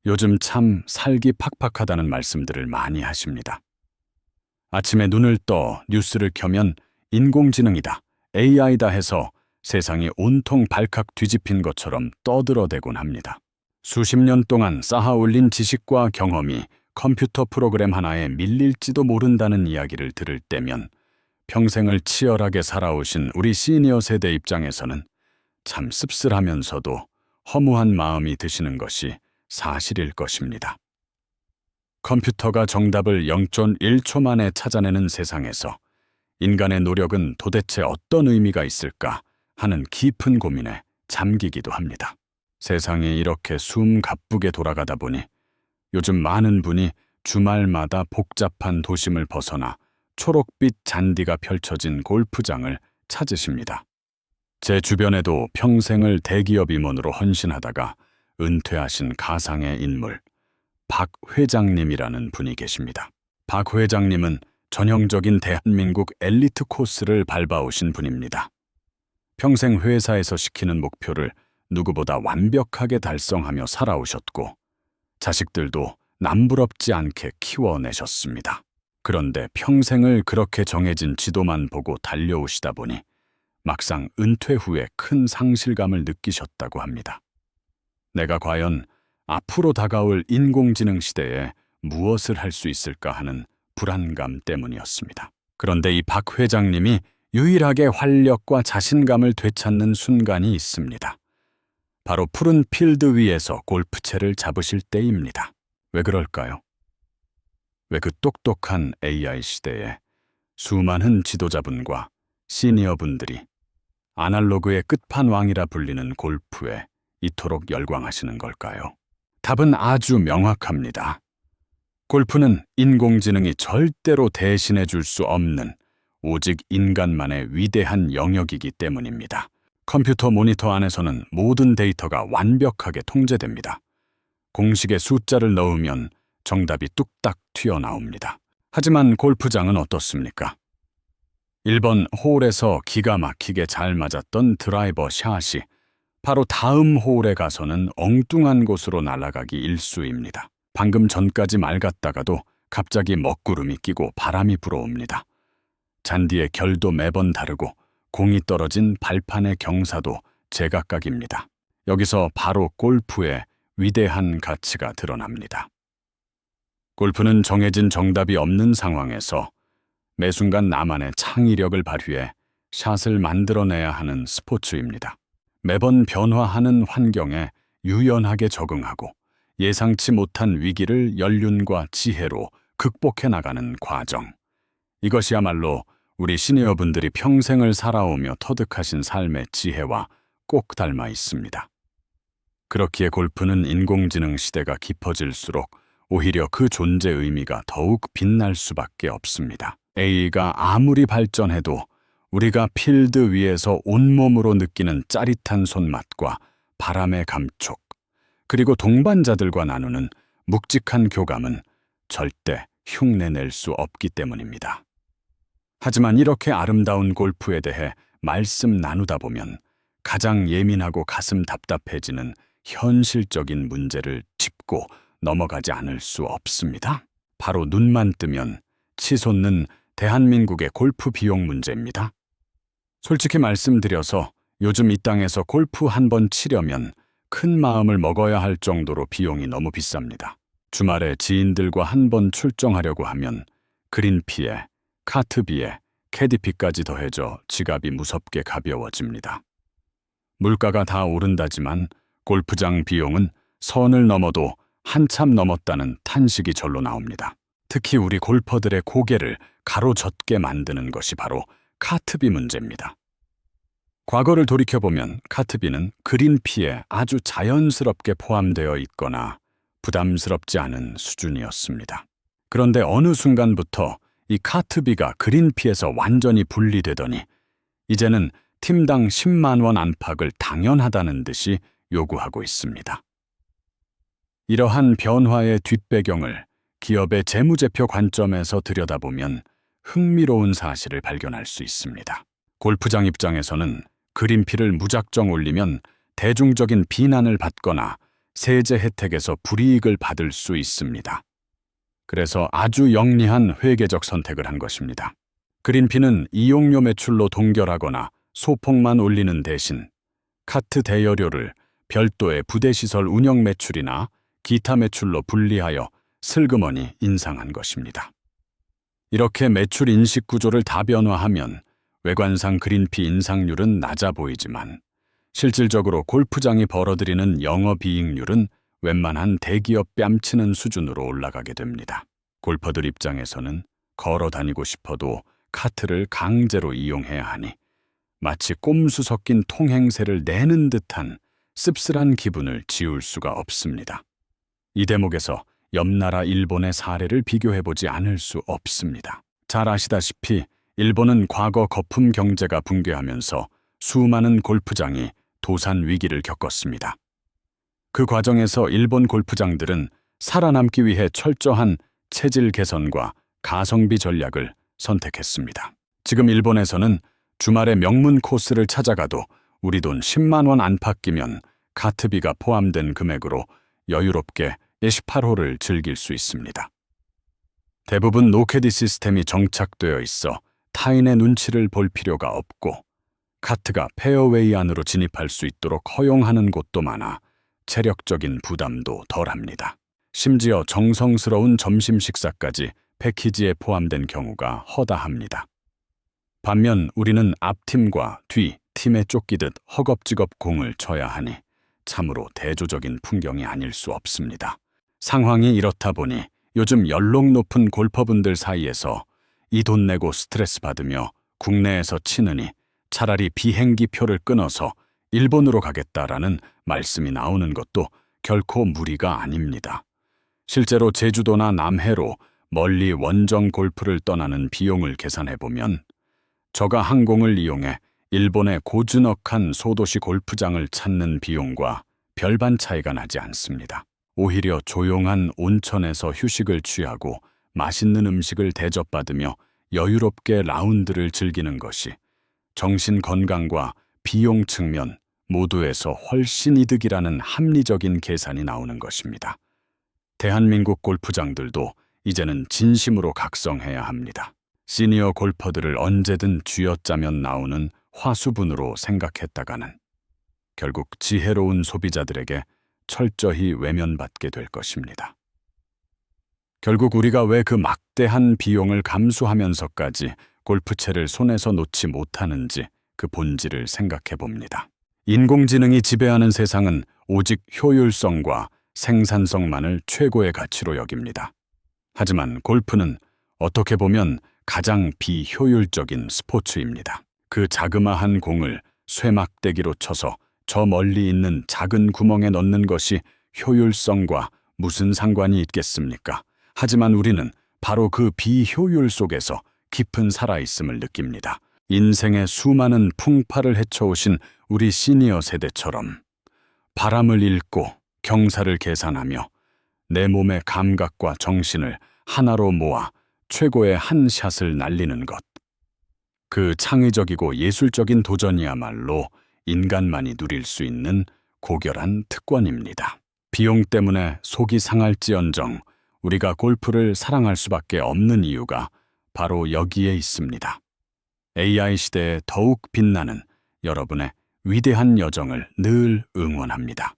요즘 참 살기 팍팍하다는 말씀들을 많이 하십니다. 아침에 눈을 떠 뉴스를 켜면 인공지능이다, AI다 해서 세상이 온통 발칵 뒤집힌 것처럼 떠들어대곤 합니다. 수십 년 동안 쌓아 올린 지식과 경험이 컴퓨터 프로그램 하나에 밀릴지도 모른다는 이야기를 들을 때면 평생을 치열하게 살아오신 우리 시니어 세대 입장에서는 참 씁쓸하면서도 허무한 마음이 드시는 것이 사실일 것입니다. 컴퓨터가 정답을 0.1초 만에 찾아내는 세상에서 인간의 노력은 도대체 어떤 의미가 있을까 하는 깊은 고민에 잠기기도 합니다. 세상이 이렇게 숨가쁘게 돌아가다 보니 요즘 많은 분이 주말마다 복잡한 도심을 벗어나 초록빛 잔디가 펼쳐진 골프장을 찾으십니다. 제 주변에도 평생을 대기업 임원으로 헌신하다가 은퇴하신 가상의 인물, 박 회장님이라는 분이 계십니다. 박 회장님은 전형적인 대한민국 엘리트 코스를 밟아오신 분입니다. 평생 회사에서 시키는 목표를 누구보다 완벽하게 달성하며 살아오셨고 자식들도 남부럽지 않게 키워내셨습니다. 그런데 평생을 그렇게 정해진 지도만 보고 달려오시다 보니 막상 은퇴 후에 큰 상실감을 느끼셨다고 합니다. 내가 과연 앞으로 다가올 인공지능 시대에 무엇을 할 수 있을까 하는 불안감 때문이었습니다. 그런데 이 박 회장님이 유일하게 활력과 자신감을 되찾는 순간이 있습니다. 바로 푸른 필드 위에서 골프채를 잡으실 때입니다. 왜 그럴까요? 왜 그 똑똑한 AI 시대에 수많은 지도자분과 시니어분들이 아날로그의 끝판왕이라 불리는 골프에 이토록 열광하시는 걸까요? 답은 아주 명확합니다. 골프는 인공지능이 절대로 대신해 줄 수 없는 오직 인간만의 위대한 영역이기 때문입니다. 컴퓨터 모니터 안에서는 모든 데이터가 완벽하게 통제됩니다. 공식에 숫자를 넣으면 정답이 뚝딱 튀어나옵니다. 하지만 골프장은 어떻습니까? 1번 홀에서 기가 막히게 잘 맞았던 드라이버 샷이 바로 다음 홀에 가서는 엉뚱한 곳으로 날아가기 일쑤입니다. 방금 전까지 맑았다가도 갑자기 먹구름이 끼고 바람이 불어옵니다. 잔디의 결도 매번 다르고 공이 떨어진 발판의 경사도 제각각입니다. 여기서 바로 골프의 위대한 가치가 드러납니다. 골프는 정해진 정답이 없는 상황에서 매 순간 나만의 창의력을 발휘해 샷을 만들어내야 하는 스포츠입니다. 매번 변화하는 환경에 유연하게 적응하고 예상치 못한 위기를 연륜과 지혜로 극복해 나가는 과정. 이것이야말로 우리 시니어분들이 평생을 살아오며 터득하신 삶의 지혜와 꼭 닮아 있습니다. 그렇기에 골프는 인공지능 시대가 깊어질수록 오히려 그 존재 의미가 더욱 빛날 수밖에 없습니다. AI가 아무리 발전해도 우리가 필드 위에서 온몸으로 느끼는 짜릿한 손맛과 바람의 감촉, 그리고 동반자들과 나누는 묵직한 교감은 절대 흉내낼 수 없기 때문입니다. 하지만 이렇게 아름다운 골프에 대해 말씀 나누다 보면 가장 예민하고 가슴 답답해지는 현실적인 문제를 짚고 넘어가지 않을 수 없습니다. 바로 눈만 뜨면 치솟는 대한민국의 골프 비용 문제입니다. 솔직히 말씀드려서 요즘 이 땅에서 골프 한 번 치려면 큰 마음을 먹어야 할 정도로 비용이 너무 비쌉니다. 주말에 지인들과 한 번 출정하려고 하면 그린피에, 카트비에, 캐디피까지 더해져 지갑이 무섭게 가벼워집니다. 물가가 다 오른다지만 골프장 비용은 선을 넘어도 한참 넘었다는 탄식이 절로 나옵니다. 특히 우리 골퍼들의 고개를 가로젓게 만드는 것이 바로 카트비 문제입니다. 과거를 돌이켜보면 카트비는 그린피에 아주 자연스럽게 포함되어 있거나 부담스럽지 않은 수준이었습니다. 그런데 어느 순간부터 이 카트비가 그린피에서 완전히 분리되더니 이제는 팀당 10만 원 안팎을 당연하다는 듯이 요구하고 있습니다. 이러한 변화의 뒷배경을 기업의 재무제표 관점에서 들여다보면 흥미로운 사실을 발견할 수 있습니다. 골프장 입장에서는 그린피를 무작정 올리면 대중적인 비난을 받거나 세제 혜택에서 불이익을 받을 수 있습니다. 그래서 아주 영리한 회계적 선택을 한 것입니다. 그린피는 이용료 매출로 동결하거나 소폭만 올리는 대신 카트 대여료를 별도의 부대시설 운영 매출이나 기타 매출로 분리하여 슬그머니 인상한 것입니다. 이렇게 매출 인식 구조를 다변화하면 외관상 그린피 인상률은 낮아 보이지만 실질적으로 골프장이 벌어들이는 영업이익률은 웬만한 대기업 뺨치는 수준으로 올라가게 됩니다. 골퍼들 입장에서는 걸어 다니고 싶어도 카트를 강제로 이용해야 하니 마치 꼼수 섞인 통행세를 내는 듯한 씁쓸한 기분을 지울 수가 없습니다. 이 대목에서 옆나라 일본의 사례를 비교해보지 않을 수 없습니다. 잘 아시다시피 일본은 과거 거품 경제가 붕괴하면서 수많은 골프장이 도산 위기를 겪었습니다. 그 과정에서 일본 골프장들은 살아남기 위해 철저한 체질 개선과 가성비 전략을 선택했습니다. 지금 일본에서는 주말에 명문 코스를 찾아가도 우리 돈 10만 원 안팎이면 카트비가 포함된 금액으로 여유롭게 18홀을 즐길 수 있습니다. 대부분 노캐디 시스템이 정착되어 있어 타인의 눈치를 볼 필요가 없고 카트가 페어웨이 안으로 진입할 수 있도록 허용하는 곳도 많아 체력적인 부담도 덜합니다. 심지어 정성스러운 점심 식사까지 패키지에 포함된 경우가 허다합니다. 반면 우리는 앞팀과 뒤 팀에 쫓기듯 허겁지겁 공을 쳐야 하니 참으로 대조적인 풍경이 아닐 수 없습니다. 상황이 이렇다 보니 요즘 연록 높은 골퍼분들 사이에서 이 돈 내고 스트레스 받으며 국내에서 치느니 차라리 비행기 표를 끊어서 일본으로 가겠다라는 말씀이 나오는 것도 결코 무리가 아닙니다. 실제로 제주도나 남해로 멀리 원정 골프를 떠나는 비용을 계산해보면 저가 항공을 이용해 일본의 고즈넉한 소도시 골프장을 찾는 비용과 별반 차이가 나지 않습니다. 오히려 조용한 온천에서 휴식을 취하고 맛있는 음식을 대접받으며 여유롭게 라운드를 즐기는 것이 정신 건강과 비용 측면 모두에서 훨씬 이득이라는 합리적인 계산이 나오는 것입니다. 대한민국 골프장들도 이제는 진심으로 각성해야 합니다. 시니어 골퍼들을 언제든 쥐어짜면 나오는 화수분으로 생각했다가는 결국 지혜로운 소비자들에게 철저히 외면받게 될 것입니다. 결국 우리가 왜 그 막대한 비용을 감수하면서까지 골프채를 손에서 놓지 못하는지 그 본질을 생각해 봅니다. 인공지능이 지배하는 세상은 오직 효율성과 생산성만을 최고의 가치로 여깁니다. 하지만 골프는 어떻게 보면 가장 비효율적인 스포츠입니다. 그 자그마한 공을 쇠막대기로 쳐서 저 멀리 있는 작은 구멍에 넣는 것이 효율성과 무슨 상관이 있겠습니까? 하지만 우리는 바로 그 비효율 속에서 깊은 살아있음을 느낍니다. 인생의 수많은 풍파를 헤쳐오신 우리 시니어 세대처럼 바람을 읽고 경사를 계산하며 내 몸의 감각과 정신을 하나로 모아 최고의 한 샷을 날리는 것. 그 창의적이고 예술적인 도전이야말로 인간만이 누릴 수 있는 고결한 특권입니다. 비용 때문에 속이 상할지언정 우리가 골프를 사랑할 수밖에 없는 이유가 바로 여기에 있습니다. AI 시대에 더욱 빛나는 여러분의 위대한 여정을 늘 응원합니다.